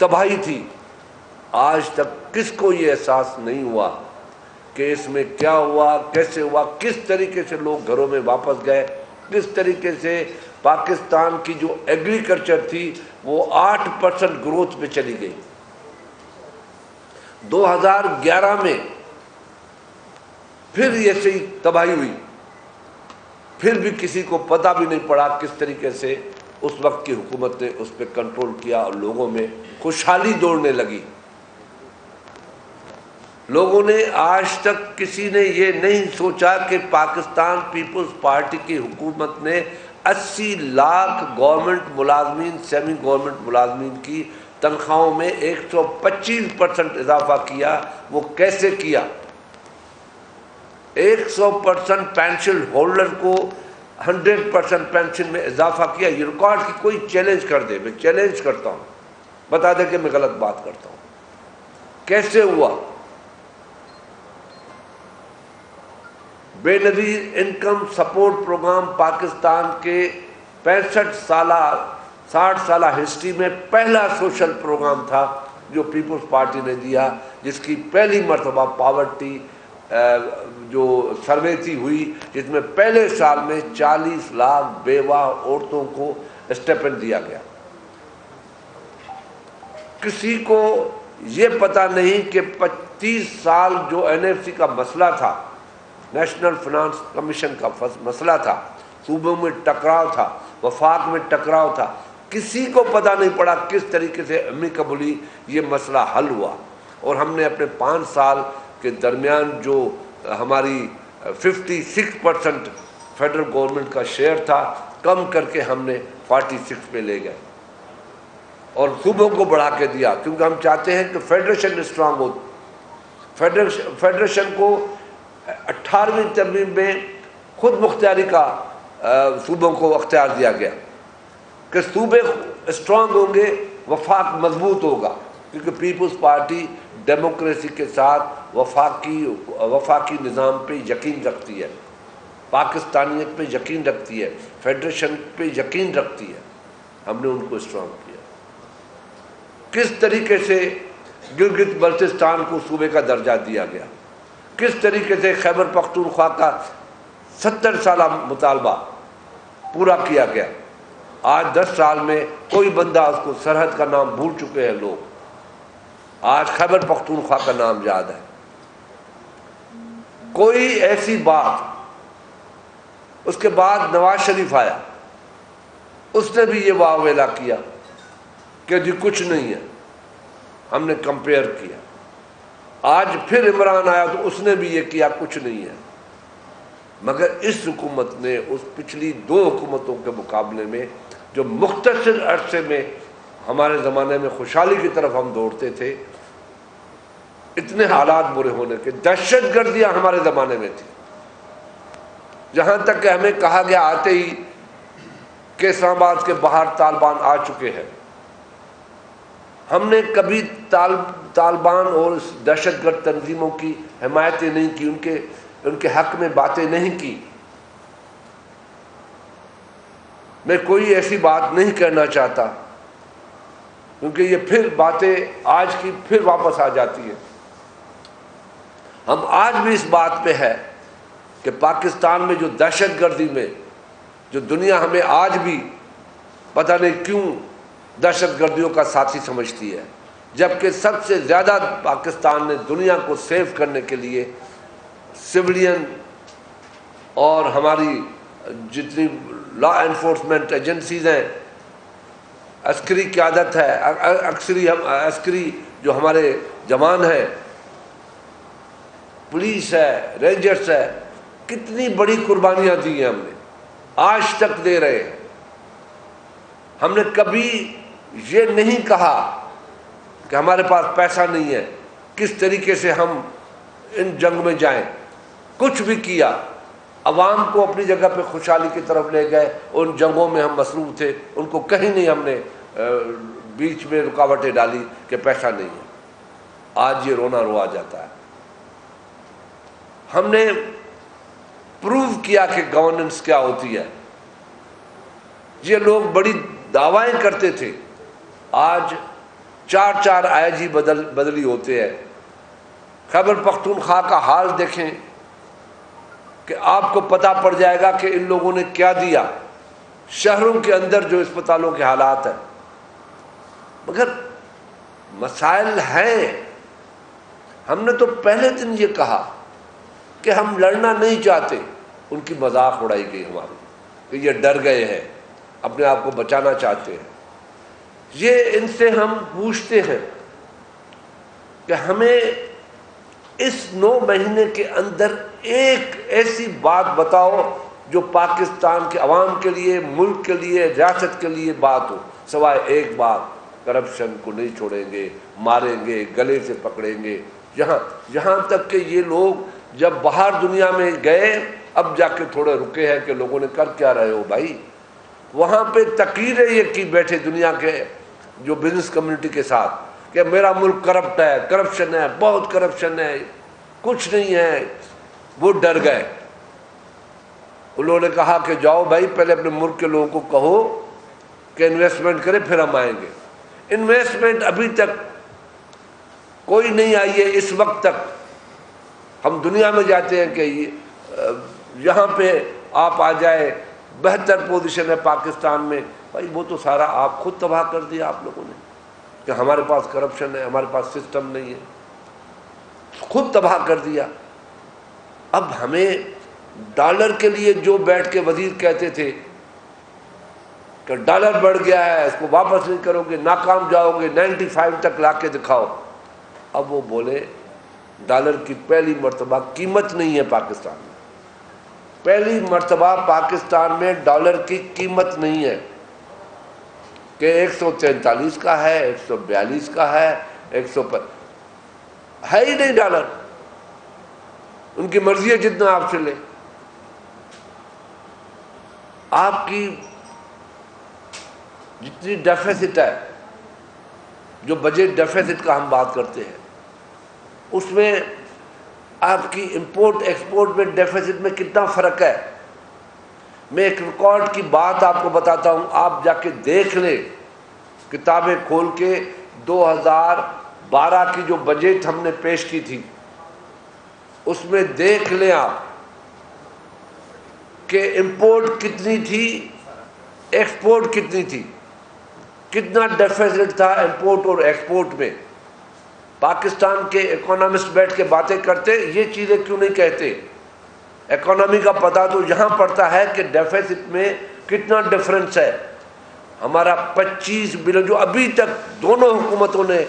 تباہی تھی، آج تک کس کو یہ احساس نہیں ہوا کہ اس میں کیا ہوا، کیسے ہوا، کس طریقے سے لوگ گھروں میں واپس گئے، کس طریقے سے پاکستان کی جو ایگریکلچر تھی وہ 8% گروتھ پہ چلی گئی۔ 2011 میں پھر یہ صحیح تباہی ہوئی، پھر بھی کسی کو پتہ بھی نہیں پڑا کس طریقے سے اس وقت کی حکومت نے اس پہ کنٹرول کیا اور لوگوں میں خوشحالی دوڑنے لگی۔ لوگوں نے آج تک کسی نے یہ نہیں سوچا کہ پاکستان پیپلز پارٹی کی حکومت نے 80 لاکھ گورنمنٹ ملازمین، سیمی گورنمنٹ ملازمین کی تنخواہوں میں 125% اضافہ کیا۔ وہ کیسے کیا؟ 100% پینشن ہولڈر کو 100% پینشن میں اضافہ کیا۔ یہ ریکارڈ کی کوئی چیلنج کر دے، میں چیلنج کرتا ہوں، بتا دے کہ میں غلط بات کرتا ہوں۔ کیسے ہوا؟ بے نظیر انکم سپورٹ پروگرام پاکستان کے 60 سالہ ہسٹری میں پہلا سوشل پروگرام تھا جو پیپلز پارٹی نے دیا، جس کی پہلی مرتبہ پاورٹی جو سروے تھی ہوئی، جس میں پہلے سال میں 40 لاکھ بیوہ عورتوں کو اسٹیپنڈ دیا گیا۔ کسی کو یہ پتہ نہیں کہ 25 سال جو NFC کا مسئلہ تھا، نیشنل فنانس کمیشن کا مسئلہ تھا، صوبوں میں ٹکراؤ تھا، وفاق میں ٹکراؤ تھا، کسی کو پتہ نہیں پڑا کس طریقے سے امیکیبلی یہ مسئلہ حل ہوا۔ اور ہم نے اپنے 5 سال کے درمیان جو ہماری 56% فیڈرل گورنمنٹ کا شیئر تھا، کم کر کے ہم نے 46 پہ لے گئے اور صوبوں کو بڑھا کے دیا، کیونکہ ہم چاہتے ہیں کہ فیڈریشن اسٹرانگ ہو۔ فیڈریشن کو 18ویں ترمیم میں خود مختاری کا صوبوں کو اختیار دیا گیا کہ صوبے اسٹرانگ ہوں گے، وفاق مضبوط ہوگا، کیونکہ پیپلز پارٹی ڈیموکریسی کے ساتھ وفاقی نظام پہ یقین رکھتی ہے، پاکستانیت پہ یقین رکھتی ہے، فیڈریشن پہ یقین رکھتی ہے۔ ہم نے ان کو اسٹرانگ کیا۔ کس طریقے سے گلگت بلتستان کو صوبے کا درجہ دیا گیا، کس طریقے سے خیبر پختونخوا کا 70 سالہ مطالبہ پورا کیا گیا۔ آج 10 سال میں کوئی بندہ اس کو سرحد کا نام بھول چکے ہیں لوگ، آج خیبر پختونخوا کا نام یاد ہے۔ کوئی ایسی بات، اس کے بعد نواز شریف آیا، اس نے بھی یہ واویلا کیا کہ جی کچھ نہیں ہے، ہم نے کمپیئر کیا۔ آج پھر عمران آیا تو اس نے بھی یہ کیا، کچھ نہیں ہے۔ مگر اس حکومت نے اس پچھلی 2 حکومتوں کے مقابلے میں جو مختصر عرصے میں ہمارے زمانے میں خوشحالی کی طرف ہم دوڑتے تھے، اتنے حالات برے ہونے کے، دہشت گردیاں ہمارے زمانے میں تھی، جہاں تک کہ ہمیں کہا گیا آتے ہی کہ اسلام آباد کے باہر طالبان آ چکے ہیں۔ ہم نے کبھی طالبان اور اس دہشت گرد تنظیموں کی حمایتیں نہیں کی، ان کے حق میں باتیں نہیں کی۔ میں کوئی ایسی بات نہیں کہنا چاہتا، کیونکہ یہ پھر باتیں آج کی پھر واپس آ جاتی ہیں۔ ہم آج بھی اس بات پہ ہے کہ پاکستان میں جو دہشت گردی میں جو دنیا ہمیں آج بھی پتہ نہیں کیوں دہشت گردیوں کا ساتھی سمجھتی ہے، جبکہ سب سے زیادہ پاکستان نے دنیا کو سیو کرنے کے لیے سویلین اور ہماری جتنی لا انفورسمنٹ ایجنسیز ہیں، عسکری قیادت ہے، عسکری جو ہمارے جوان ہیں، پولیس ہے، رینجرز ہے، کتنی بڑی قربانیاں دی ہیں ہم نے، آج تک دے رہے ہیں۔ ہم نے کبھی یہ نہیں کہا کہ ہمارے پاس پیسہ نہیں ہے، کس طریقے سے ہم ان جنگ میں جائیں، کچھ بھی کیا۔ عوام کو اپنی جگہ پہ خوشحالی کی طرف لے گئے، ان جنگوں میں ہم مصروف تھے، ان کو کہیں نہیں ہم نے بیچ میں رکاوٹیں ڈالی کہ پیسہ نہیں ہے۔ آج یہ رونا روا جاتا ہے۔ ہم نے پروو کیا کہ گورننس کیا ہوتی ہے۔ یہ لوگ بڑی دعوائیں کرتے تھے، آج 4 IG بدلی ہوتے ہیں. خیبر پختونخوا کا حال دیکھیں کہ آپ کو پتہ پڑ جائے گا کہ ان لوگوں نے کیا دیا. شہروں کے اندر جو اسپتالوں کے حالات ہیں، مگر مسائل ہیں. ہم نے تو پہلے دن یہ کہا کہ ہم لڑنا نہیں چاہتے. ان کی مذاق اڑائی گئی ہماری کہ یہ ڈر گئے ہیں، اپنے آپ کو بچانا چاہتے ہیں. یہ ان سے ہم پوچھتے ہیں کہ ہمیں اس 9 مہینے کے اندر ایک ایسی بات بتاؤ جو پاکستان کے عوام کے لیے، ملک کے لیے، ریاست کے لیے بات ہو، سوائے ایک بات، کرپشن کو نہیں چھوڑیں گے، ماریں گے، گلے سے پکڑیں گے. یہاں تک کہ یہ لوگ جب باہر دنیا میں گئے اب جا کے تھوڑے رکے ہیں کہ لوگوں نے کر کیا رہے ہو بھائی. وہاں پہ تقریریں یہ کی بیٹھے دنیا کے جو بزنس کمیونٹی کے ساتھ کہ میرا ملک کرپٹ ہے، کرپشن ہے، بہت کرپشن ہے، کچھ نہیں ہے. وہ ڈر گئے. انہوں نے کہا کہ جاؤ بھائی پہلے اپنے ملک کے لوگوں کو کہو کہ انویسٹمنٹ کرے پھر ہم آئیں گے. انویسٹمنٹ ابھی تک کوئی نہیں آئی ہے. اس وقت تک ہم دنیا میں جاتے ہیں کہ یہاں پہ آپ آ جائے، بہتر پوزیشن ہے پاکستان میں. بھائی وہ تو سارا آپ خود تباہ کر دیا آپ لوگوں نے کہ ہمارے پاس کرپشن ہے، ہمارے پاس سسٹم نہیں ہے. خود تباہ کر دیا. اب ہمیں ڈالر کے لیے جو بیٹھ کے وزیر کہتے تھے کہ ڈالر بڑھ گیا ہے، اس کو واپس نہیں کرو گے، ناکام جاؤ گے، 95 تک لا کے دکھاؤ. اب وہ بولے ڈالر کی پہلی مرتبہ قیمت نہیں ہے پاکستان میں. پہلی مرتبہ پاکستان میں ڈالر کی قیمت نہیں ہے کہ 143 کا ہے، 142 کا ہے، 100 ہے ہی نہیں ڈالر. ان کی مرضی ہے جتنا آپ سے لیں. آپ کی جتنی ڈیفیسٹ ہے، جو بجٹ ڈیفیسٹ کا ہم بات کرتے ہیں، اس میں آپ کی امپورٹ ایکسپورٹ میں ڈیفیسٹ میں کتنا فرق ہے. میں ایک ریکارڈ کی بات آپ کو بتاتا ہوں، آپ جا کے دیکھ لیں کتابیں کھول کے. 2012 کی جو بجٹ ہم نے پیش کی تھی اس میں دیکھ لیں آپ کہ امپورٹ کتنی تھی، ایکسپورٹ کتنی تھی، کتنا ڈیفیسٹ تھا امپورٹ اور ایکسپورٹ میں. پاکستان کے اکانومسٹ بیٹھ کے باتیں کرتے یہ چیزیں کیوں نہیں کہتے. اکانومی کا پتہ تو یہاں پڑتا ہے کہ ڈیفیسٹ میں کتنا ڈفرنس ہے. ہمارا 25 بلین جو ابھی تک دونوں حکومتوں نے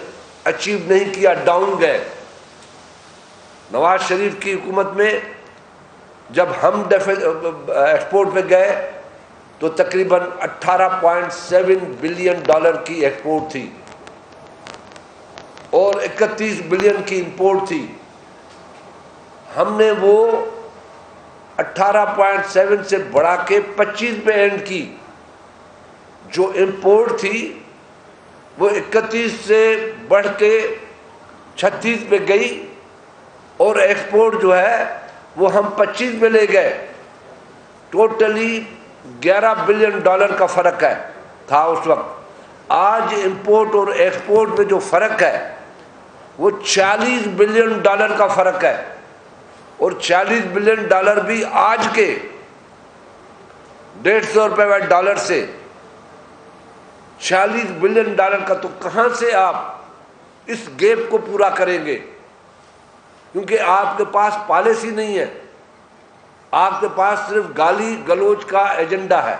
اچیو نہیں کیا، ڈاؤن گئے. نواز شریف کی حکومت میں جب ہم ایکسپورٹ پہ گئے تو تقریباً 18.7 بلین ڈالر کی ایکسپورٹ تھی اور 31 بلین کی امپورٹ تھی. ہم نے وہ 18.7 سے بڑھا کے 25 پہ اینڈ کی. جو امپورٹ تھی وہ 31 سے بڑھ کے 36 پہ گئی اور ایکسپورٹ جو ہے وہ ہم 25 میں لے گئے. ٹوٹلی 11 بلین ڈالر کا فرق ہے تھا اس وقت. آج امپورٹ اور ایکسپورٹ میں جو فرق ہے وہ 40 بلین ڈالر کا فرق ہے. اور 40 بلین ڈالر بھی آج کے 150 روپے ڈالر سے 40 بلین ڈالر کا. تو کہاں سے آپ اس گیپ کو پورا کریں گے؟ کیونکہ آپ کے پاس پالیسی نہیں ہے، آپ کے پاس صرف گالی گلوچ کا ایجنڈا ہے.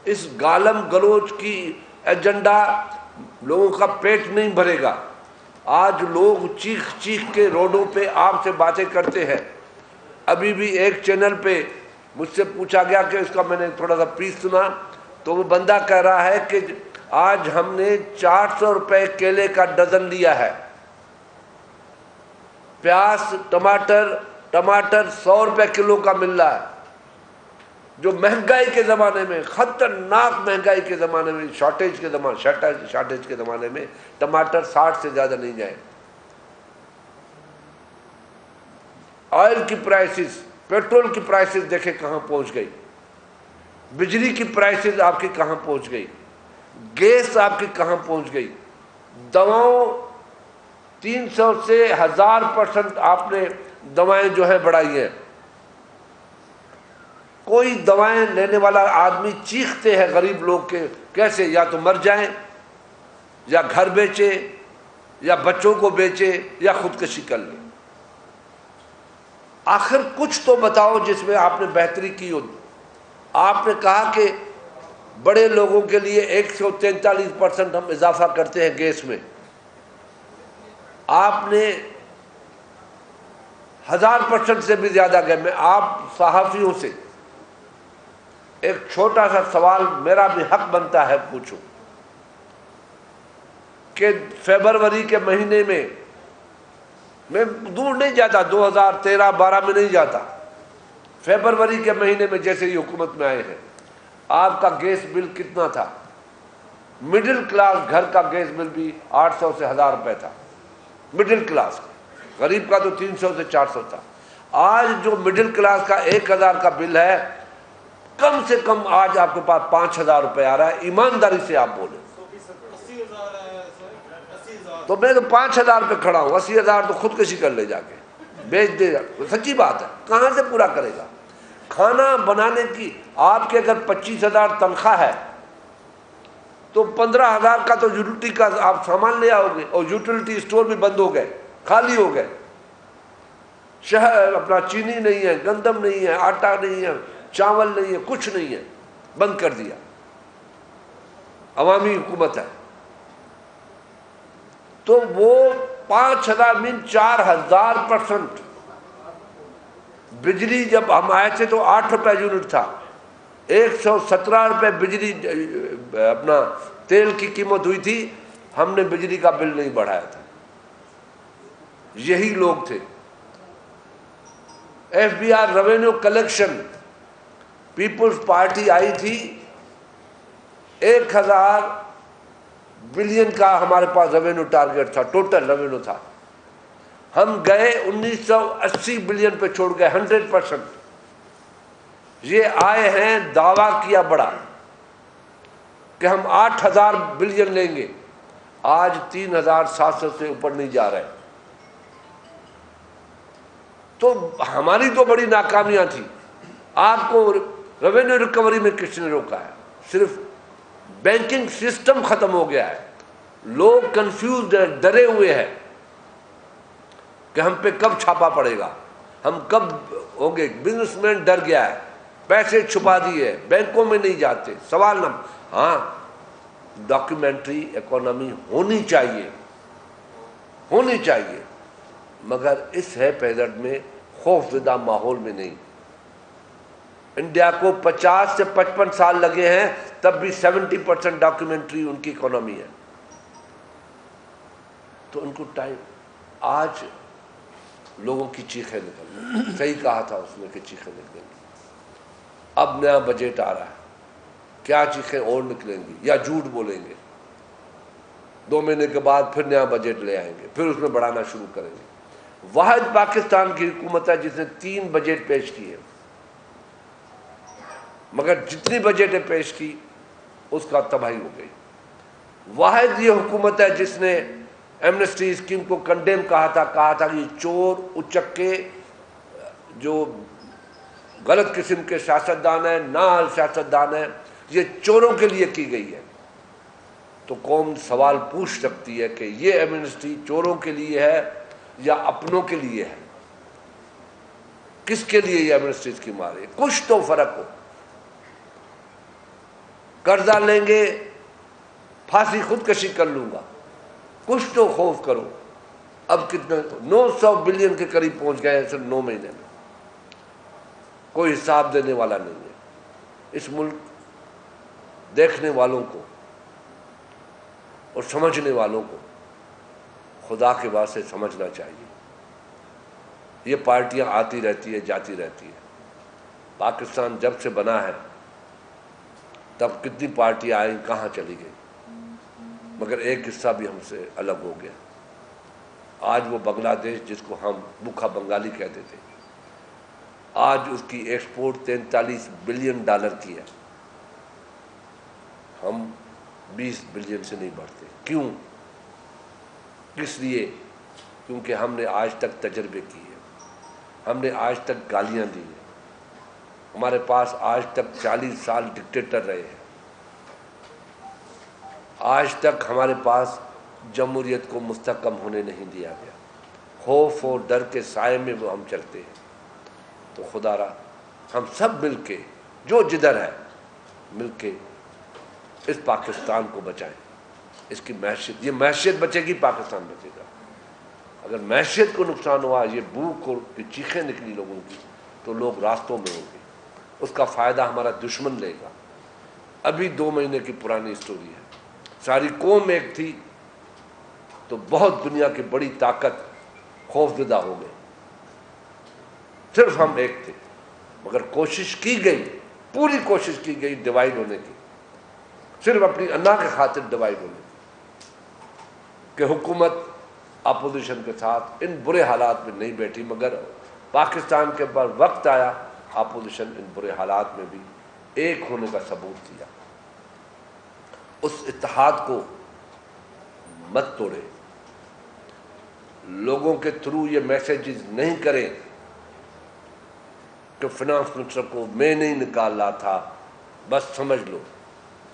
اس گالم گلوچ کی ایجنڈا لوگوں کا پیٹ نہیں بھرے گا. آج لوگ چیخ چیخ کے روڈوں پہ آپ سے باتیں کرتے ہیں. ابھی بھی ایک چینل پہ مجھ سے پوچھا گیا کہ اس کا میں نے تھوڑا سا پیس سنا تو وہ بندہ کہہ رہا ہے کہ آج ہم نے 400 روپے کیلے کا ڈزن لیا ہے. پیاز ٹماٹر 100 روپے کلو کا مل رہا ہے. جو مہنگائی کے زمانے میں، خطرناک مہنگائی کے زمانے میں، شارٹیج کے زمانے میں ٹماٹر 60 سے زیادہ نہیں جائے. آئل کی پرائسز، پیٹرول کی پرائسز دیکھیں کہاں پہنچ گئی. بجلی کی پرائسز آپ کی کہاں پہنچ گئی. گیس آپ کی کہاں پہنچ گئی. دواؤں 300 سے 1000% آپ نے دوائیں جو ہیں بڑھائی ہیں. کوئی دوائیں لینے والا آدمی چیختے ہیں غریب لوگ کے کیسے یا تو مر جائیں یا گھر بیچے یا بچوں کو بیچے یا خودکشی کر لے. آخر کچھ تو بتاؤ جس میں آپ نے بہتری کی ہو. آپ نے کہا کہ بڑے لوگوں کے لیے 143% ہم اضافہ کرتے ہیں گیس میں. آپ نے 1000% سے بھی زیادہ گئے. میں آپ صحافیوں سے ایک چھوٹا سا سوال میرا بھی حق بنتا ہے پوچھوں کہ فروری کے مہینے میں دور نہیں جاتا، 2013-12 میں نہیں جاتا، فروری کے مہینے میں جیسے ہی حکومت میں آئے ہیں، آپ کا گیس بل کتنا تھا؟ مڈل کلاس گھر کا گیس بل بھی 800 سے 1000 روپے تھا. مڈل کلاس کا، غریب کا تو 300 سے 400 تھا. آج جو مڈل کلاس کا 1000 کا بل ہے، کم سے کم آج آپ کے پاس 5000 روپے آ رہا ہے. ایمانداری سے آپ بولیں تو میں تو 5000 پہ کھڑا ہوں. 80,000 تو خودکشی کر لے جا کے بیچ دے. سچی بات ہے، کہاں سے پورا کرے گا؟ کھانا بنانے کی آپ کے اگر 25,000 تنخواہ ہے تو 15,000 کا تو یوٹیلٹی کا آپ سامان لے آؤ گے، اور یوٹیلٹی اسٹور بھی بند ہو گئے، خالی ہو گئے. شہر اپنا چینی نہیں ہے، گندم نہیں ہے، آٹا نہیں ہے، چاول نہیں ہے، کچھ نہیں ہے، بند کر دیا. عوامی حکومت ہے. تو وہ 5,000 من 4,000%. بجلی جب ہم آئے تھے تو 8 روپے یونٹ تھا، 117 روپے بجلی اپنا تیل کی قیمت ہوئی تھی. ہم نے بجلی کا بل نہیں بڑھایا تھا. یہی لوگ تھے. FBR revenue collection, Peoples Party آئی تھی، 1000 بلین کا ہمارے پاس ریونیو ٹارگیٹ تھا، ٹوٹل ریونیو تھا. ہم گئے 1980 بلین پہ چھوڑ گئے، 100%. یہ آئے ہیں دعویٰ کیا بڑا کہ ہم 8000 بلین لیں گے. آج 3700 سے اوپر نہیں جا رہے. تو ہماری تو بڑی ناکامیاں تھی. آپ کو ریونیو ریکوری میں کس نے روکا ہے؟ صرف بینکنگ سسٹم ختم ہو گیا ہے. لوگ کنفیوزڈ ہیں، ڈرے ہوئے ہیں کہ ہم پہ کب چھاپا پڑے گا، ہم کب ہوں گے. بزنس مین ڈر گیا ہے، پیسے چھپا دیے، بینکوں میں نہیں جاتے. سوال نہ ہاں ڈاکیومنٹری اکانومی ہونی چاہیے، ہونی چاہیے، مگر اس ہے پیدر میں خوف زدہ ماحول میں نہیں. انڈیا کو 50 سے 55 سال لگے ہیں، تب بھی 70% ڈاکیومنٹری ان کی اکانومی ہے. تو ان کو ٹائم، آج لوگوں کی چیخیں نکل، صحیح کہا تھا اس نے کہ چیخیں نکلیں گی. اب نیا بجٹ آ رہا ہے، کیا چیخیں اور نکلیں گی یا جھوٹ بولیں گے. 2 مہینے کے بعد پھر نیا بجٹ لے آئیں گے، پھر اس میں بڑھانا شروع کریں گے. واحد پاکستان کی حکومت ہے جس نے 3 بجٹ پیش کیے، مگر جتنی بجٹیں پیش کی اس کا تباہی ہو گئی. واحد یہ حکومت ہے جس نے ایمنسٹی اسکیم کو کنڈیم کہا تھا کہ یہ چور اچکے جو غلط قسم کے سیاستدان ہیں، نااہل سیاستدان ہیں، یہ چوروں کے لیے کی گئی ہے. تو قوم سوال پوچھ سکتی ہے کہ یہ ایمنسٹی چوروں کے لیے ہے یا اپنوں کے لیے ہے؟ کس کے لیے یہ ایمنسٹی اسکیم آ رہی ہے؟ کچھ تو فرق ہو. قرضہ لیں گے، پھانسی خودکشی کر لوں گا، کچھ تو خوف کرو. اب کتنے 900 بلین کے قریب پہنچ گئے ہیں صرف 9 مہینے میں. کوئی حساب دینے والا نہیں ہے. اس ملک دیکھنے والوں کو اور سمجھنے والوں کو خدا کے واسطے سمجھنا چاہیے. یہ پارٹیاں آتی رہتی ہے، جاتی رہتی ہے. پاکستان جب سے بنا ہے تب کتنی پارٹیاں آئیں، کہاں چلی گئی، مگر ایک حصہ بھی ہم سے الگ ہو گیا. آج وہ بنگلہ دیش جس کو ہم بھوکا بنگالی کہتے تھے، آج اس کی ایکسپورٹ 43 بلین ڈالر کی ہے. ہم 20 بلین سے نہیں بڑھتے. کیوں؟ کس لیے؟ کیونکہ ہم نے آج تک تجربے کیے، ہم نے آج تک گالیاں دی ہیں، ہمارے پاس آج تک 40 سال ڈکٹیٹر رہے ہیں، آج تک ہمارے پاس جمہوریت کو مستحکم ہونے نہیں دیا گیا، خوف اور ڈر کے سائے میں وہ ہم چلتے ہیں۔ تو خدا را ہم سب مل کے، جو جدھر ہے مل کے اس پاکستان کو بچائیں، اس کی معیشت، یہ معیشت بچے گی پاکستان بچے گا۔ اگر معیشت کو نقصان ہوا، یہ بھوک اور چیخیں نکلی لوگوں کی، تو لوگ راستوں میں ہوں گے، اس کا فائدہ ہمارا دشمن لے گا۔ ابھی 2 مہینے کی پرانی اسٹوری ہے، ساری قوم ایک تھی تو بہت دنیا کی بڑی طاقت خوف زدہ ہو گئے، صرف ہم ایک تھے، مگر کوشش کی گئی، پوری کوشش کی گئی ڈیوائیڈ ہونے کی، صرف اپنی انا کے خاطر ڈیوائیڈ ہونے کی، کہ حکومت اپوزیشن کے ساتھ ان برے حالات میں نہیں بیٹھی، مگر پاکستان کے بعد وقت آیا اپوزیشن ان برے حالات میں بھی ایک ہونے کا ثبوت دیا۔ اس اتحاد کو مت توڑے، لوگوں کے تھرو یہ میسیجز نہیں کریں کہ فنانس منسٹر کو میں نہیں نکال رہا تھا، بس سمجھ لو،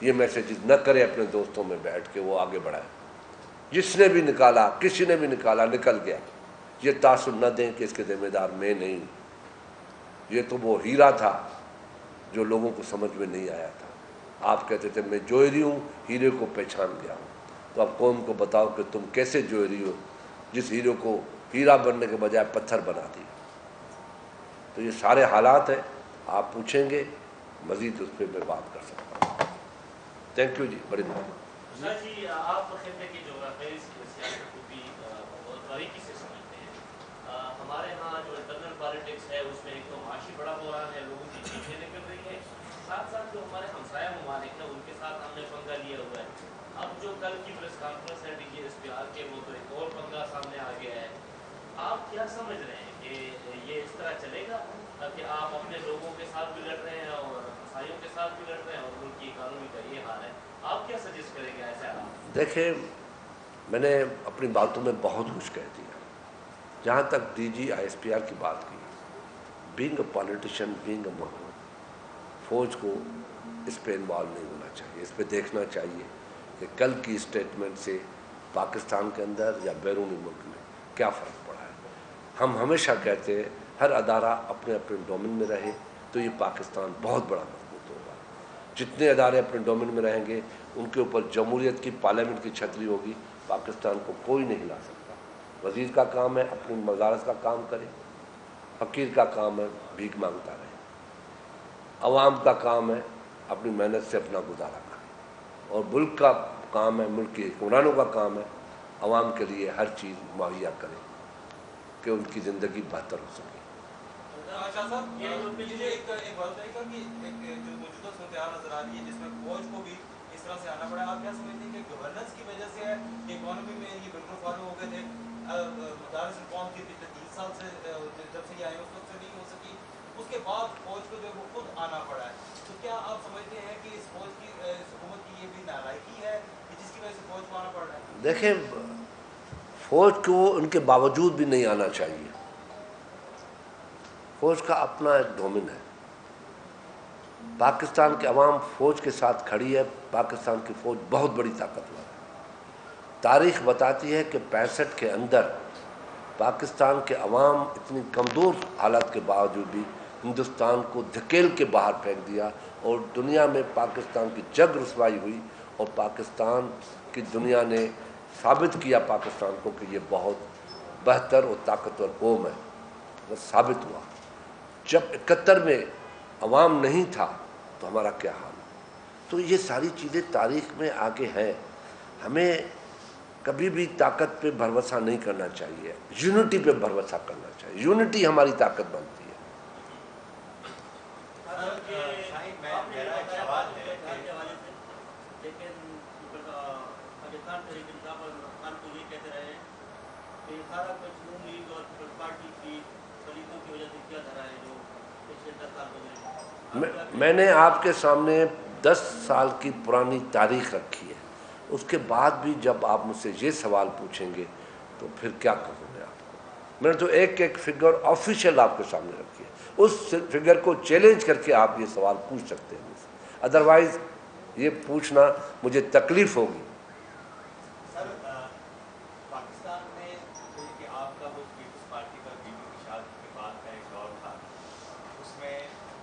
یہ میسیجز نہ کرے اپنے دوستوں میں بیٹھ کے، وہ آگے بڑھائے۔ جس نے بھی نکالا، کسی نے بھی نکالا، نکل گیا، یہ تاثر نہ دیں کہ اس کے ذمہ دار میں نہیں ہوں، یہ تو وہ ہیرا تھا جو لوگوں کو سمجھ میں نہیں آیا تھا۔ آپ کہتے تھے میں جوہری ہوں، ہیرے کو پہچان گیا ہوں، تو اب قوم کو بتاؤ کہ تم کیسے جوہری ہو جس ہیرے کو ہیرا بننے کے بجائے پتھر بنا دیا۔ تو یہ سارے حالات ہیں، آپ پوچھیں گے مزید اس پہ میں بات کر سکتا ہوں۔ تھینک یو جی، بڑی مہربانی۔ جی آپ خطے کی جغرافیائی سیاست کو بھی بہت باریکی سے سمجھتے ہیں۔ ہمارے ہاں جو انٹرنل پالیٹکس ہے اس میں ایک تو معاشی بڑا بحران ہے، لوگوں کی چیزیں نکل رہی ہیں، ساتھ ساتھ جو ہمارے ہمسایہ ممالک ہیں ان کے ساتھ ہم نے پنگا لیا ہوا ہے۔ اب جو کل کی پریس کانفرنس ہے DGSPR کے، وہ تو ایک اور پنگا سامنے آ گیا ہے۔ آپ کیا سمجھ رہے ہیں کہ یہ اس طرح چلے گا کہ آپ اپنے لوگوں کے ساتھ بھی لڑ رہے ہیں اور ہمسایوں کے ساتھ بھی لڑ رہے ہیں اور ملک کی اکانومی کا یہ حال ہے؟ آپ کیا سجیسٹ کریں گے ایسے حالات؟ دیکھیں، میں نے اپنی باتوں میں بہت کچھ کہہ دیا۔ جہاں تک DGSPR کی بات کی، being a politician, being a Muhammad, فوج کو اس پہ انوالو نہیں ہونا چاہیے، اس پہ دیکھنا چاہیے کہ کل کی اسٹیٹمنٹ سے پاکستان کے اندر یا بیرونی ملک میں کیا فرق پڑا ہے۔ ہم ہمیشہ کہتے ہیں ہر ادارہ اپنے اپنے ڈومین میں رہے تو یہ پاکستان بہت بڑا مضبوط ہوگا۔ جتنے ادارے اپنے ڈومین میں رہیں گے ان کے اوپر جمہوریت کی پارلیمنٹ کی چھتری ہوگی، پاکستان کو کوئی نہیں ہلا سکتا۔ وزیر کا کام ہے اپنی وزارت کا کام کرے، فقیر کا کام ہے بھیک مانگتا رہے، عوام کا کام ہے اپنی محنت سے اپنا گزارا کرے، اور ملک کا کام ہے، ملک کے حکمرانوں کا کام ہے عوام کے لیے ہر چیز مہیا کرے کہ ان کی زندگی بہتر ہو سکے۔ ایک بات ہے کہ جو موجودہ صورتحال نظر آ رہی ہے جس میں فوج کو بھی اس طرح سے آنا پڑا، آپ کیا سمجھتے ہیں کہ گورننس کی وجہ سے ہے کہ اکانومی میں یہ بالکل فالو ہو گئے تھے؟ مدارس ریفارم کی پچھلے 3 سال سے جب سے یہ آئے اس وقت سے نہیں ہو سکی، اس کے بعد فوج کو جو وہ خود آنا پڑا ہے، تو کیا آپ سمجھتے ہیں کہ اس فوج کی، اس حکومت کی یہ بھی نالائکی ہے کہ جس کی وجہ سے فوج کو آنا پڑ رہا ہے؟ دیکھیں، فوج کو ان کے باوجود بھی نہیں آنا چاہیے، فوج کا اپنا ایک ڈومین ہے، پاکستان کے عوام فوج کے ساتھ کھڑی ہے، پاکستان کی فوج بہت بڑی طاقتور ہے۔ تاریخ بتاتی ہے کہ 65 کے اندر پاکستان کے عوام اتنی کمزور حالت کے باوجود بھی ہندوستان کو دھکیل کے باہر پھینک دیا، اور دنیا میں پاکستان کی جگ رسوائی ہوئی، اور پاکستان کی دنیا نے ثابت کیا پاکستان کو کہ یہ بہت بہتر اور طاقتور قوم ہے، وہ ثابت ہوا۔ جب 71 میں عوام نہیں تھا تو ہمارا کیا حال ہے؟ تو یہ ساری چیزیں تاریخ میں آگے ہیں۔ ہمیں کبھی بھی طاقت پہ بھروسہ نہیں کرنا چاہیے، یونٹی پہ بھروسہ کرنا چاہیے، یونٹی ہماری طاقت بنتی ہے۔ میں نے آپ کے سامنے 10 سال کی پرانی تاریخ رکھی ہے، اس کے بعد بھی جب آپ مجھ سے یہ سوال پوچھیں گے تو پھر کیا کہوں میں آپ کو؟ میں نے تو ایک ایک فگر آفیشیل آپ کے سامنے رکھی ہے، اس فگر کو چیلنج کر کے آپ یہ سوال پوچھ سکتے ہیں مجھ سے، ادروائز یہ پوچھنا مجھے تکلیف ہوگی۔ سر پاکستان میں کہ آپ کا وہ پیپلز پارٹی کا بیوی کی شادی کے بعد کا ایک دور تھا، اس میں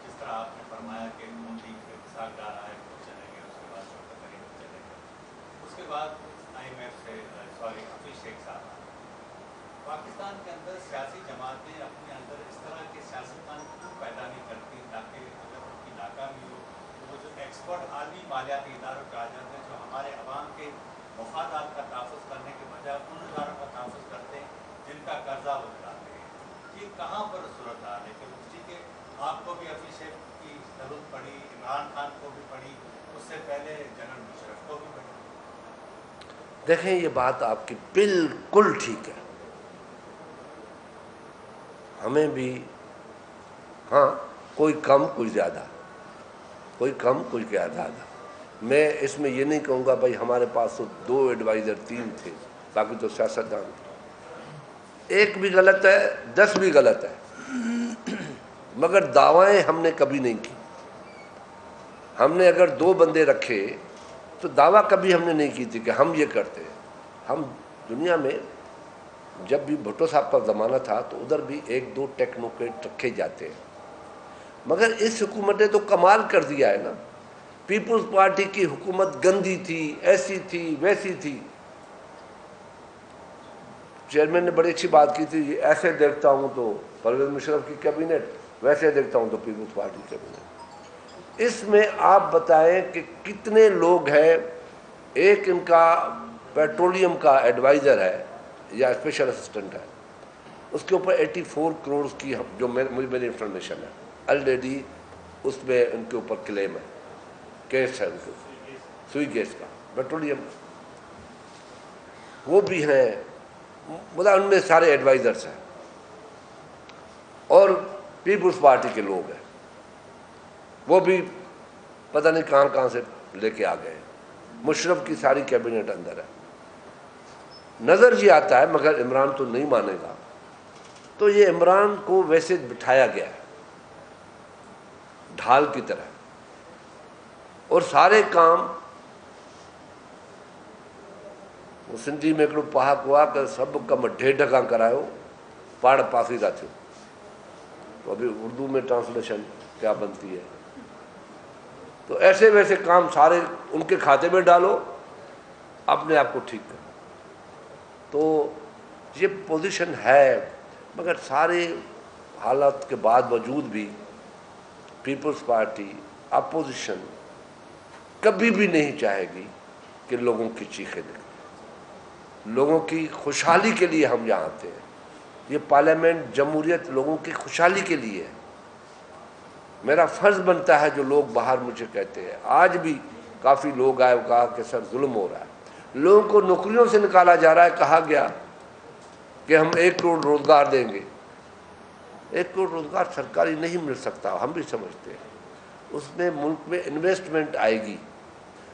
جس طرح آپ نے فرمایا کہ مودی اقتصاددار آئے وہ چلے گئے، اس کے بعد شوکت طریقہ چلے گئے، اس کے بعد IMF سے حفیظ شیخ صاحب آئے۔ پاکستان کے اندر سیاسی جماعتیں اپنے اندر اس طرح کے سیاستدان کیوں پیدا نہیں کرتی تاکہ اگر ان کی ناکامی ہو تو وہ جو ایکسپرٹ عالمی مالیاتی اداروں کے آ جاتے ہیں جو ہمارے عوام کے مفادات کا تحفظ کرنے کے بجائے ان اداروں کا تحفظ کرتے ہیں جن کا قرضہ وہ دلاتے ہیں۔ یہ کہاں پر صورتحال ہے کہ مفتی کہ آپ کو بھی حفیظ شیخ کی ضرورت پڑی، عمران خان کو بھی پڑی، اس سے پہلے جنرل مشرف کو بھی پڑی؟ دیکھیں یہ بات آپ کی بالکل ٹھیک ہے، ہمیں بھی ہاں کوئی کم کوئی زیادہ، کوئی کم کوئی زیادہ۔ میں اس میں یہ نہیں کہوں گا بھائی ہمارے پاس تو 2 ایڈوائزر 3 تھے، باقی تو سیاستدان تھے، 1 بھی غلط ہے 10 بھی غلط ہے، مگر دعوائیں ہم نے کبھی نہیں کی۔ ہم نے اگر 2 بندے رکھے تو دعویٰ کبھی ہم نے نہیں کی تھی کہ ہم یہ کرتے ہیں۔ ہم دنیا میں جب بھی بھٹو صاحب کا زمانہ تھا تو ادھر بھی 1-2 ٹیکنوکریٹ رکھے جاتے ہیں، مگر اس حکومت نے تو کمال کر دیا ہے نا۔ پیپلز پارٹی کی حکومت گندی تھی، ایسی تھی ویسی تھی، چیئرمین نے بڑی اچھی بات کی تھی، ایسے دیکھتا ہوں تو پرویز مشرف کی کیبنٹ، ویسے دیکھتا ہوں تو پیپلز پارٹی کی کیبنٹ۔ اس میں آپ بتائیں کہ کتنے لوگ ہیں، ایک ان کا پیٹرولیم کا ایڈوائزر ہے یا اسپیشل اسسٹنٹ ہے، اس کے اوپر 84 کروڑ کی جو میری انفارمیشن ہے آلریڈی اس میں ان کے اوپر کلیم ہے، کیس ہے ان کے اوپر، سوئی گیس کا، پیٹرولیم کا، وہ بھی ہیں، مطلب ان میں سارے ایڈوائزرس ہیں اور پیپلز پارٹی کے لوگ ہیں، وہ بھی پتہ نہیں کہاں کہاں سے لے کے آ گئے۔ مشرف کی ساری کیبنٹ اندر ہے، نظر یہ آتا ہے، مگر عمران تو نہیں مانے گا، تو یہ عمران کو ویسے بٹھایا گیا ہے ڈھال کی طرح، اور سارے کام سندھی میں ایک پہاک ہوا کہ سب کم ڈھیڈ ڈھکاں کرایو پاڑ پاسیدہ تھو، تو ابھی اردو میں ٹرانسلیشن کیا بنتی ہے، تو ایسے ویسے کام سارے ان کے کھاتے میں ڈالو، اپنے آپ کو ٹھیک کرو۔ تو یہ پوزیشن ہے، مگر سارے حالات کے بعد وجود بھی پیپلز پارٹی اپوزیشن کبھی بھی نہیں چاہے گی کہ لوگوں کی چیخیں نکلیں۔ لوگوں کی خوشحالی کے لیے ہم یہاں آتے ہیں، یہ پارلیمنٹ جمہوریت لوگوں کی خوشحالی کے لیے ہے۔ میرا فرض بنتا ہے، جو لوگ باہر مجھے کہتے ہیں، آج بھی کافی لوگ آئے وہ کہا کہ سر ظلم ہو رہا ہے، لوگوں کو نوکریوں سے نکالا جا رہا ہے، کہا گیا کہ ہم 1 کروڑ روزگار دیں گے۔ 1 کروڑ روزگار سرکاری نہیں مل سکتا، ہم بھی سمجھتے ہیں، اس میں ملک میں انویسٹمنٹ آئے گی،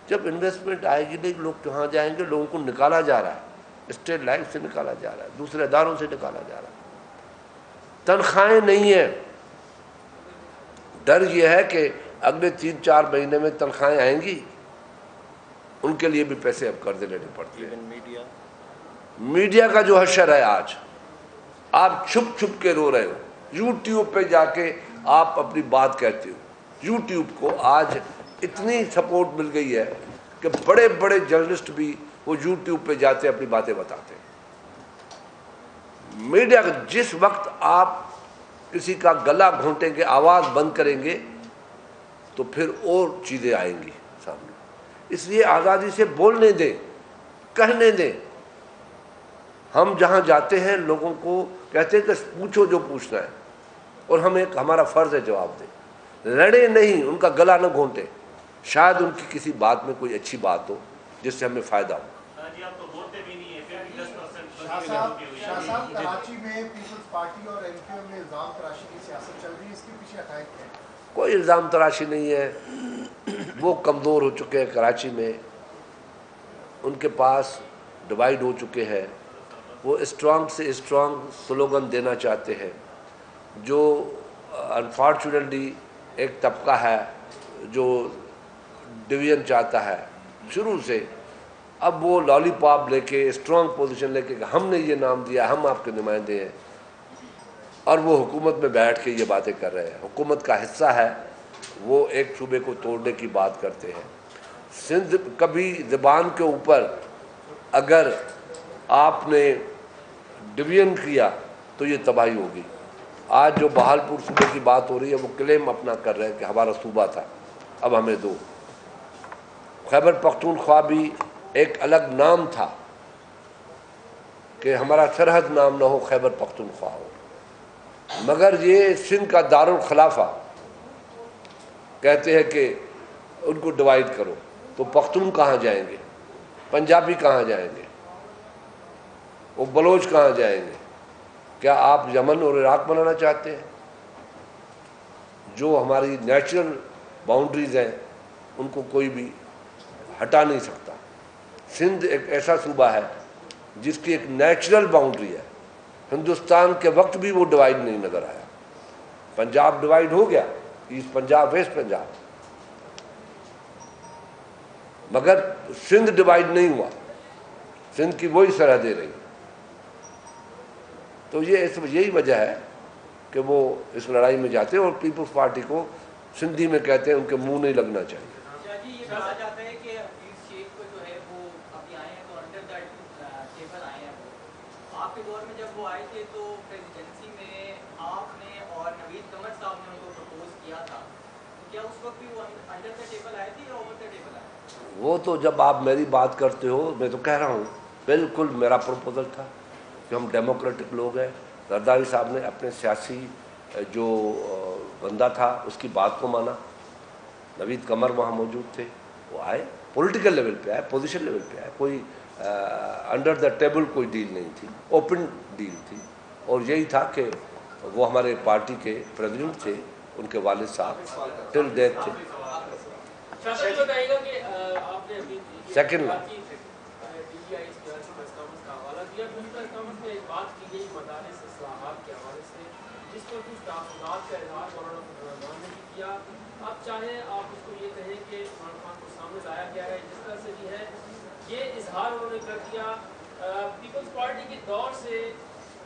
جب انویسٹمنٹ آئے گی نہیں لوگ کہاں جائیں گے؟ لوگوں کو نکالا جا رہا ہے، اسٹیٹ لائف سے نکالا جا رہا ہے، دوسرے اداروں سے نکالا جا رہا ہے، تنخواہیں نہیں ہیں۔ ڈر یہ ہے کہ اگلے 3-4 مہینے میں تنخواہیں آئیں گی، ان کے لیے بھی پیسے اب قرضے لینے پڑتے ہیں۔ میڈیا کا جو حشر ہے آج، آپ چھپ چھپ کے رو رہے ہو، یوٹیوب پہ جا کے آپ اپنی بات کہتے ہو، یوٹیوب کو آج اتنی سپورٹ مل گئی ہے کہ بڑے بڑے جرنلسٹ بھی وہ یوٹیوب پہ جاتے اپنی باتیں بتاتے ہیں۔ میڈیا جس وقت آپ کسی کا گلا گھونٹیں گے، آواز بند کریں گے، تو پھر اور چیزیں آئیں گی سامنے۔ اس لیے آزادی سے بولنے دیں، کہنے دیں۔ ہم جہاں جاتے ہیں لوگوں کو کہتے ہیں کہ پوچھو جو پوچھنا ہے، اور ہمارا فرض ہے جواب دیں، لڑے نہیں، ان کا گلا نہ گھونٹے، شاید ان کی کسی بات میں کوئی اچھی بات ہو جس سے ہمیں فائدہ ہو۔ جی آپ تو بولتے بھی نہیں ہیں، پھر بھی 10% شاہ صاحب کراچی میں پیپلز پارٹی اور MQM میں الزام تراشی کی سیاست چل رہی ہے، اس کے پیچھے حقائق کیا ہے؟ کوئی الزام تراشی نہیں ہے، وہ کمزور ہو چکے ہیں کراچی میں، ان کے پاس ڈیوائیڈ ہو چکے ہیں، وہ اسٹرانگ سے اسٹرانگ سلوگن دینا چاہتے ہیں، جو انفارچونیٹلی ایک طبقہ ہے جو ڈویژن چاہتا ہے شروع سے، اب وہ لالی پاپ لے کے اسٹرانگ پوزیشن لے کے کہ ہم نے یہ نام دیا، ہم آپ کے نمائندے ہیں، اور وہ حکومت میں بیٹھ کے یہ باتیں کر رہے ہیں، حکومت کا حصہ ہے، وہ ایک صوبے کو توڑنے کی بات کرتے ہیں۔ سندھ کبھی زبان کے اوپر اگر آپ نے ڈویژن کیا تو یہ تباہی ہوگی۔ آج جو بہالپور صوبے کی بات ہو رہی ہے وہ کلیم اپنا کر رہے ہیں کہ ہمارا صوبہ تھا، اب ہمیں دو۔ خیبر پختونخوا بھی ایک الگ نام تھا کہ ہمارا سرحد نام نہ ہو، خیبر پختونخوا ہو، مگر یہ سندھ کا دارالخلافہ کہتے ہیں کہ ان کو ڈیوائیڈ کرو، تو پختون کہاں جائیں گے، پنجابی کہاں جائیں گے، وہ بلوچ کہاں جائیں گے؟ کیا آپ یمن اور عراق بنانا چاہتے ہیں؟ جو ہماری نیچرل باؤنڈریز ہیں ان کو کوئی بھی ہٹا نہیں سکتا۔ سندھ ایک ایسا صوبہ ہے جس کی ایک نیچرل باؤنڈری ہے، ہندوستان کے وقت بھی وہ ڈیوائیڈ نہیں نظر آیا۔ پنجاب ڈیوائیڈ ہو گیا، ایسٹ پنجاب ویسٹ پنجاب، مگر سندھ ڈیوائیڈ نہیں ہوا، سندھ کی وہی سرحدیں رہی۔ تو یہی وجہ ہے کہ وہ اس لڑائی میں جاتے ہیں، اور پیپلز پارٹی کو سندھی میں کہتے ہیں ان کے منہ نہیں لگنا چاہیے۔ جی یہ کہا جاتا ہے کہ حفیظ شیخ کو جو ہے وہ ابھی آئے ہیں تو انڈر دا ٹیبل آئے ہیں۔ وہ آپ کے دور میں جب وہ آئے تھے تو پریزیڈنسی میں آپ نے اور نوید قمر صاحب نے ان کو پرپوز کیا تھا، کیا اس وقت بھی وہ انڈر دا ٹیبل آئے تھے یا اوور دا ٹیبل آئے؟ وہ تو جب آپ میری بات کرتے ہو، میں تو کہہ رہا ہوں بالکل میرا پروپوزل تھا کہ ہم ڈیموکریٹک لوگ ہیں۔ زرداری صاحب نے اپنے سیاسی جو بندہ تھا اس کی بات کو مانا، نوید قمر وہاں موجود تھے، وہ آئے، پولیٹیکل لیول پہ آئے، پوزیشن لیول پہ آئے، کوئی انڈر دا ٹیبل کوئی ڈیل نہیں تھی، اوپن ڈیل تھی، اور یہی تھا کہ وہ ہمارے پارٹی کے پریزیڈنٹ تھے، ان کے والد صاحب ٹل ڈیتھ تھے۔ سیکنڈ جس پر کچھ تحفظات کا اظہار مولانا فضل نے بھی کیا، اب چاہے آپ اس کو یہ کہیں کہ عمران خان کو سامنے لایا گیا ہے، جس طرح سے بھی ہے یہ اظہار انہوں نے کر دیا۔ پیپلز پارٹی کے دور سے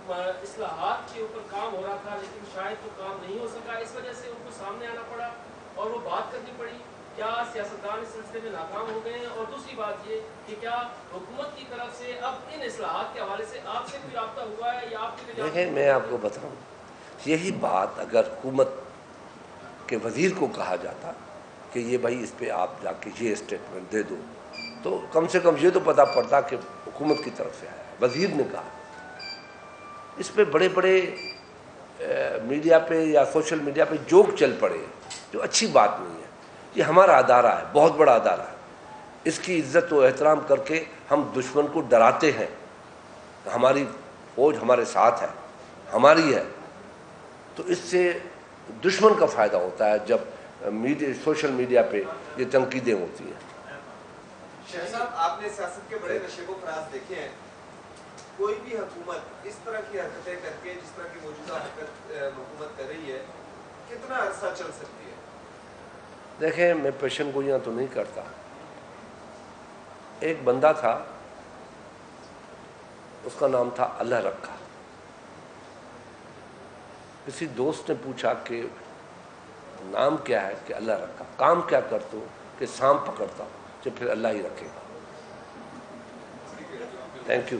اصلاحات کے اوپر کام ہو رہا تھا لیکن شاید وہ کام نہیں ہو سکا، اس وجہ سے ان کو سامنے آنا پڑا اور وہ بات کرنی پڑی۔ کیا سیاستدان اس سلسلے میں ناکام ہو گئے ہیں؟ اور دوسری بات یہ کہ کیا حکومت کی طرف سے اب ان اصلاحات کے حوالے سے آپ سے کوئی رابطہ ہوا ہے یا آپ کی؟ دیکھیں میں آپ کو بتاؤں، یہی بات اگر حکومت کے وزیر کو کہا جاتا کہ یہ بھائی اس پہ آپ جا کے یہ اسٹیٹمنٹ دے دو، تو کم سے کم یہ تو پتہ پڑتا کہ حکومت کی طرف سے آیا، وزیر نے کہا۔ اس پہ بڑے بڑے میڈیا پہ یا سوشل میڈیا پہ جوک چل پڑے جو اچھی بات نہیں ہے۔ یہ ہمارا ادارہ ہے، بہت بڑا ادارہ ہے، اس کی عزت و احترام کر کے ہم دشمن کو ڈراتے ہیں، ہماری فوج ہمارے ساتھ ہے، ہماری ہے، تو اس سے دشمن کا فائدہ ہوتا ہے جب سوشل میڈیا پہ یہ تنقیدیں ہوتی ہیں۔ شاہ صاحب آپ نے سیاست کے بڑے نشے و فراز دیکھے ہیں، کوئی بھی حکومت اس طرح کی حرکتیں کر کے جس طرح کی موجودہ حکومت کر رہی ہے کتنا عرصہ چل سکتی ہے؟ دیکھیں میں پیشن گوئیاں تو نہیں کرتا، ایک بندہ تھا اس کا نام تھا اللہ رکھا، کسی دوست نے پوچھا کہ نام کیا ہے؟ کہ اللہ رکھا۔ کام کیا کرتے ہو؟ کہ سانپ پکڑتا ہوں۔ جو پھر اللہ ہی رکھے گا۔ Thank you.